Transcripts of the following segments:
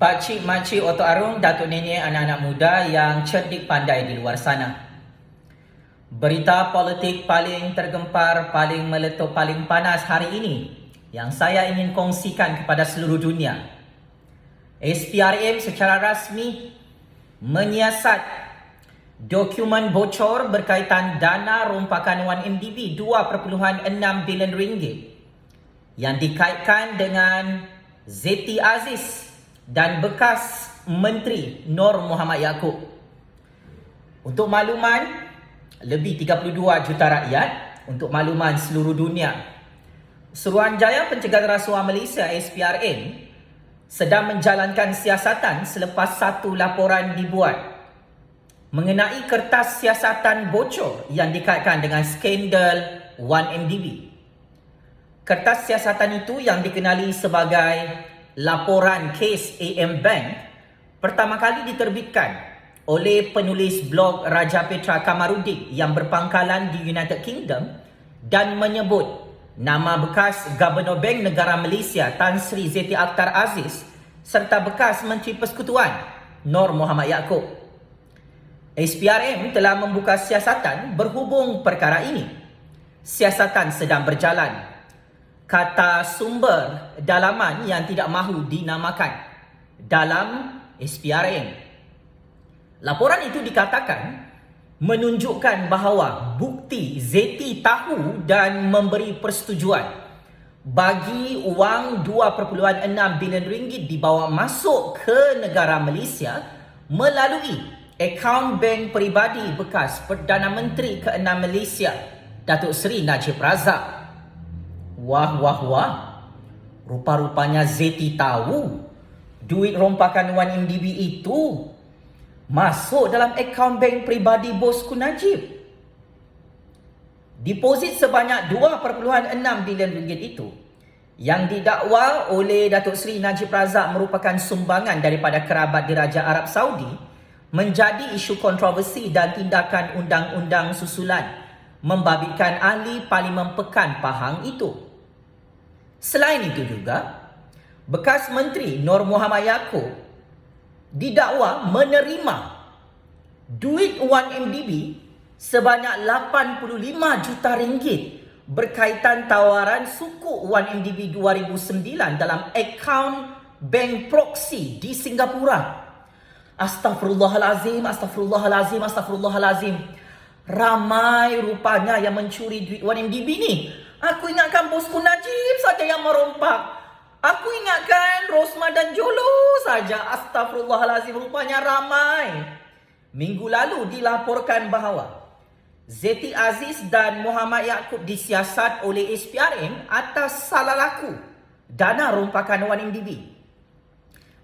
Pakcik, makcik, otok arung, datuk nenek, anak-anak muda yang cerdik pandai di luar sana. Berita politik paling tergempar, paling meletup, paling panas hari ini yang saya ingin kongsikan kepada seluruh dunia. SPRM secara rasmi menyiasat dokumen bocor berkaitan dana rompakan 1MDB 2.6 bilion ringgit yang dikaitkan dengan Zeti Aziz dan bekas Menteri Nur Muhammad Yaakob. Untuk makluman, lebih 32 juta rakyat, untuk makluman seluruh dunia, Suruhanjaya Pencegahan Rasuah Malaysia SPRM sedang menjalankan siasatan selepas satu laporan dibuat mengenai kertas siasatan bocor yang dikaitkan dengan skandal 1MDB. Kertas siasatan itu yang dikenali sebagai laporan kes AM Bank pertama kali diterbitkan oleh penulis blog Raja Petra Kamarudin yang berpangkalan di United Kingdom dan menyebut nama bekas Gubernur Bank Negara Malaysia Tan Sri Zeti Akhtar Aziz serta bekas Menteri Persekutuan Nur Muhammad Yaakob. SPRM telah membuka siasatan berhubung perkara ini. Siasatan sedang berjalan. Kata sumber dalaman yang tidak mahu dinamakan dalam SPRM. Laporan itu dikatakan menunjukkan bahawa bukti Zeti tahu dan memberi persetujuan bagi wang 2.6 bilion ringgit dibawa masuk ke negara Malaysia melalui akaun bank peribadi bekas Perdana Menteri ke-6 Malaysia, Datuk Seri Najib Razak. Wah. Rupa-rupanya Zeti tahu duit rompakan 1MDB itu masuk dalam akaun bank peribadi bosku Najib. Deposit sebanyak 2.6 bilion ringgit itu yang didakwa oleh Datuk Seri Najib Razak merupakan sumbangan daripada kerabat diraja Arab Saudi menjadi isu kontroversi dan tindakan undang-undang susulan membabitkan ahli Parlimen Pekan Pahang itu. Selain itu juga, bekas Menteri Nur Muhammad Yaakob didakwa menerima duit 1MDB sebanyak 85 juta ringgit berkaitan tawaran sukuk 1MDB 2009 dalam akaun bank proxy di Singapura. Astagfirullahalazim. Ramai rupanya yang mencuri duit 1MDB ni. Aku ingatkan bosku Najib saja yang merompak. Aku ingatkan Rosma dan Jolo saja. Astagfirullahalazim, rupanya ramai. Minggu lalu dilaporkan bahawa Zeti Aziz dan Muhammad Yaakob disiasat oleh SPRM atas salah laku dana rompakan 1MDB.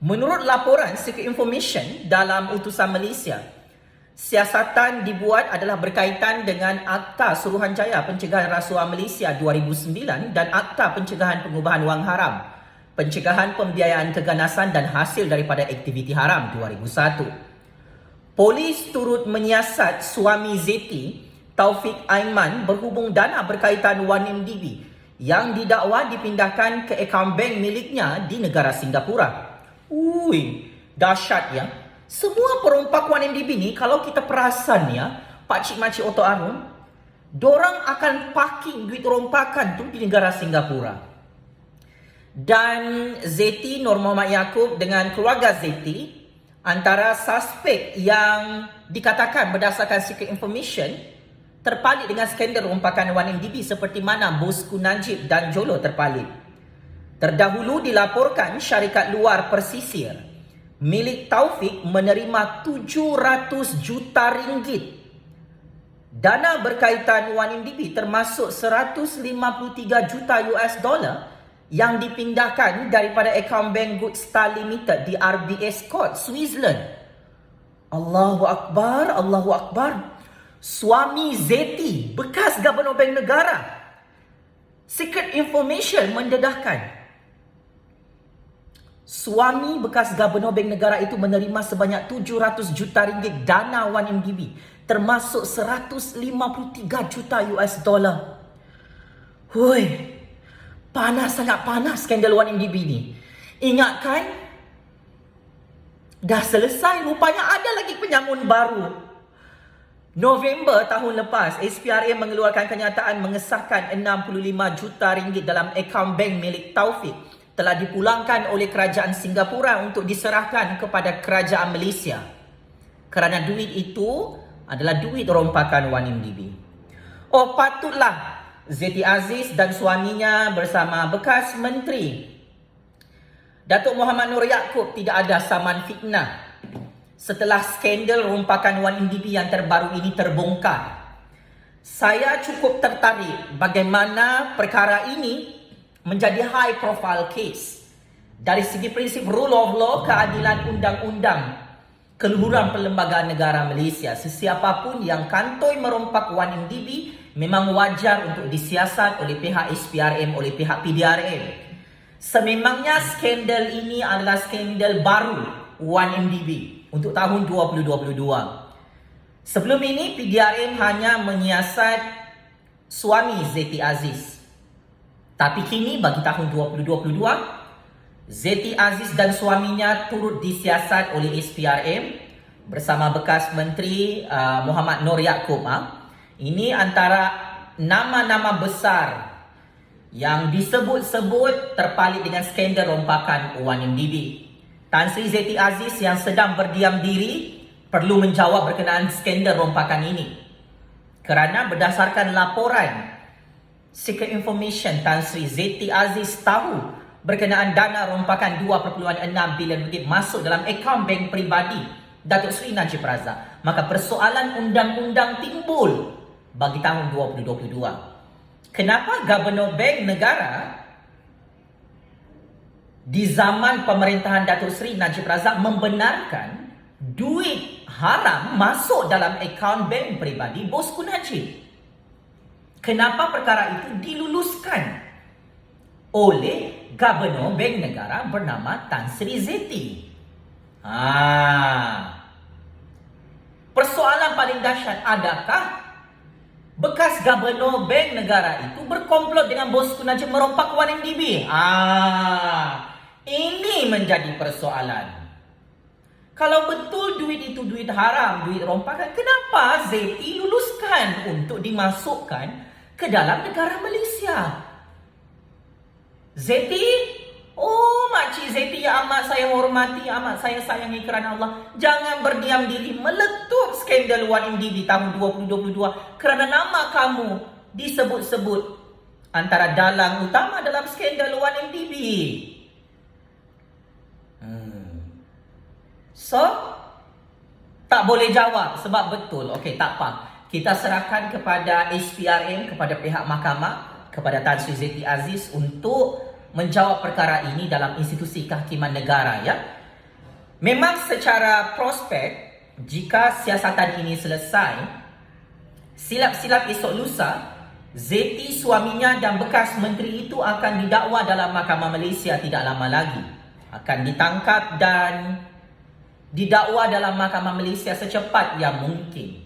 Menurut laporan Secret Information dalam utusan Malaysia, siasatan dibuat adalah berkaitan dengan Akta Suruhanjaya Pencegahan Rasuah Malaysia 2009 dan Akta Pencegahan Pengubahan Wang Haram, Pencegahan Pembiayaan Keganasan dan Hasil daripada Aktiviti Haram 2001. Polis turut menyiasat suami Zeti, Taufik Aiman, berhubung dana berkaitan 1MDB yang didakwa dipindahkan ke akaun bank miliknya di negara Singapura. Dahsyat ya. Semua perompak 1MDB ni, kalau kita perasan ya, pakcik makcik otok arung, dorang akan parking duit rompakan tu di negara Singapura. Dan Zeti Nur Muhammad Yaakob dengan keluarga Zeti antara suspek yang dikatakan berdasarkan Secret Information terpalit dengan skandal rompakan 1MDB seperti mana bosku Najib dan Jolo terpalit. Terdahulu dilaporkan syarikat luar persisir milik Taufik menerima 700 juta ringgit dana berkaitan 1MDB termasuk 153 juta US dollar yang dipindahkan daripada akaun bank Good Star Limited di RBS Court, Switzerland. Allahu Akbar. Suami Zeti, bekas Gubernur Bank Negara. Secret Information mendedahkan suami bekas Gubernur Bank Negara itu menerima sebanyak 700 juta ringgit dana 1MDB termasuk 153 juta US dollar. Sangat panas skandal 1MDB ni. Ingatkan Dah selesai, rupanya ada lagi penyamun baru. November tahun lepas, SPRM mengeluarkan kenyataan mengesahkan 65 juta ringgit dalam akaun bank milik Taufik telah dipulangkan oleh kerajaan Singapura untuk diserahkan kepada kerajaan Malaysia. Kerana duit itu adalah duit rompakan 1MDB. Oh, patutlah Zeti Aziz dan suaminya bersama bekas menteri Datuk Muhammad Nur Yaakob tidak ada saman fitnah setelah skandal rompakan 1MDB yang terbaru ini terbongkar. Saya cukup tertarik bagaimana perkara ini menjadi high profile case dari segi prinsip rule of law, keadilan undang-undang, keluhuran perlembagaan negara Malaysia. Sesiapapun yang kantoi merompak 1MDB memang wajar untuk disiasat oleh pihak SPRM, oleh pihak PDRM. Sememangnya skandal ini adalah skandal baru 1MDB untuk tahun 2022. Sebelum ini PDRM hanya menyiasat suami Zeti Aziz. Tapi kini bagi tahun 2022, Zeti Aziz dan suaminya turut disiasat oleh SPRM bersama bekas menteri Muhammad Nur Yaakob. Ini antara nama-nama besar yang disebut-sebut terpalit dengan skandal rompakan 1MDB. Tan Sri Zeti Aziz yang sedang berdiam diri perlu menjawab berkenaan skandal rompakan ini. Kerana berdasarkan laporan Secret Information, Tan Sri Zeti Aziz tahu berkenaan dana rompakan 2.6 bilion ringgit masuk dalam akaun bank peribadi Datuk Seri Najib Razak. Maka persoalan undang-undang timbul bagi tahun 2022. Kenapa Gubernur Bank Negara di zaman pemerintahan Datuk Seri Najib Razak membenarkan duit haram masuk dalam akaun bank peribadi bosku Najib? Kenapa perkara itu diluluskan oleh Gubernur Bank Negara bernama Tan Sri Zeti? Persoalan paling dahsyat, adakah bekas Gubernur Bank Negara itu berkomplot dengan bosku Najib merompak 1MDB? Ini menjadi persoalan. Kalau betul duit itu duit haram, duit rompakan, kenapa Zeti luluskan untuk dimasukkan ke dalam negara Malaysia? Zeti, makcik Zeti yang amat saya hormati, amat saya sayangi kerana Allah, jangan berdiam diri meletup skandal 1MDB tahun 2022 kerana nama kamu disebut-sebut antara dalang utama dalam skandal 1MDB. So, tak boleh jawab sebab betul. Okey, tak apa. Kita serahkan kepada SPRM, kepada pihak mahkamah, kepada Tan Sri Zeti Aziz untuk menjawab perkara ini dalam institusi kehakiman negara, ya. Memang secara prospek, jika siasatan ini selesai, silap-silap esok lusa, Zeti, suaminya dan bekas menteri itu akan didakwa dalam Mahkamah Malaysia tidak lama lagi. Akan ditangkap dan didakwa dalam Mahkamah Malaysia secepat yang mungkin.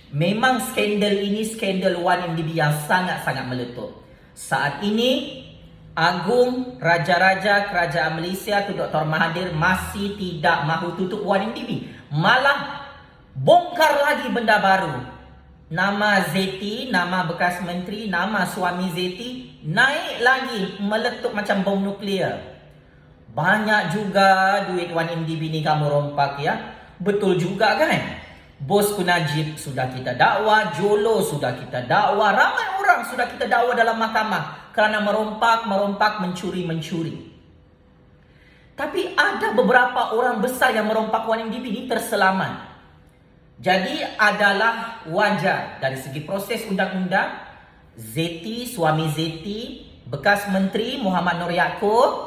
Memang skandal ini skandal 1MDB yang sangat-sangat meletup. Saat ini Agung Raja-Raja Kerajaan Malaysia tu Dr. Mahathir masih tidak mahu tutup 1MDB. Malah bongkar lagi benda baru. Nama Zeti, nama bekas menteri, nama suami Zeti naik lagi meletup macam bom nuklear. Banyak juga duit 1MDB ni kamu rompak, ya. Betul juga kan? Bosku Najib sudah kita dakwa, Jolo sudah kita dakwa, ramai orang sudah kita dakwa dalam mahkamah kerana merompak, mencuri. Tapi ada beberapa orang besar yang merompak 1MDB ini terselamat. Jadi adalah wajar dari segi proses undang-undang, Zeti, suami Zeti, bekas menteri Muhammad Nur Yaakob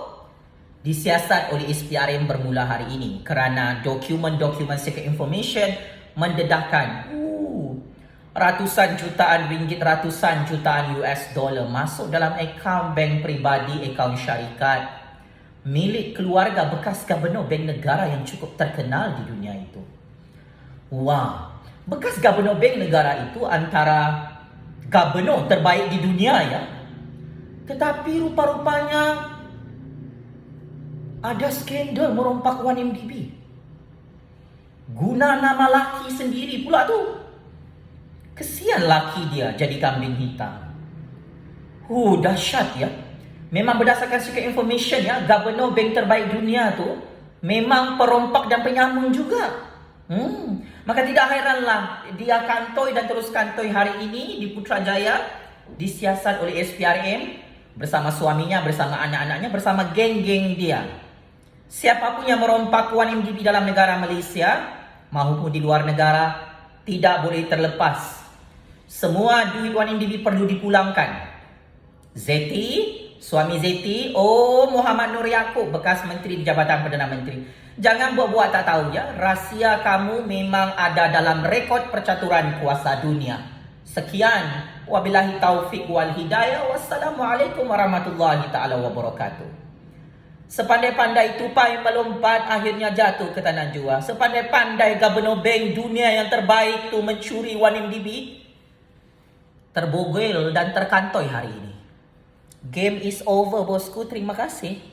disiasat oleh SPRM bermula hari ini kerana dokumen-dokumen secret information mendedahkan ratusan jutaan ringgit, ratusan jutaan US dollar masuk dalam akaun bank peribadi, akaun syarikat milik keluarga bekas Gubernur Bank Negara yang cukup terkenal di dunia itu. Wah, bekas Gubernur Bank Negara itu antara gubernur terbaik di dunia, ya. Tetapi rupa-rupanya ada skandal merompak 1MDB. Guna nama laki sendiri pula tu. Kesian laki dia jadi kambing hitam. Dahsyat ya. Memang berdasarkan secret information ya, Gubernur bank terbaik dunia tu memang perompak dan penyamun juga. Maka tidak heranlah dia kantoi dan terus kantoi hari ini di Putrajaya, disiasat oleh SPRM bersama suaminya, bersama anak-anaknya, bersama geng-geng dia. Siapapun yang merompak wang MDB dalam negara Malaysia maupun di luar negara tidak boleh terlepas. Semua duit wang MDB perlu dipulangkan. Zeti, suami Zeti, Muhammad Nur Yaakob, bekas Menteri di Jabatan Perdana Menteri. Jangan buat-buat tak tahu ya, rahsia kamu memang ada dalam rekod percaturan kuasa dunia. Sekian, wabillahi taufik wal hidayah, wassalamualaikum warahmatullahi ta'ala wabarakatuh. Sepandai-pandai tupai melompat akhirnya jatuh ke tanah jua. Sepandai-pandai Gubernur bank dunia yang terbaik tu mencuri wang MDB, terbogel dan terkantoi hari ini. Game is over bosku, terima kasih.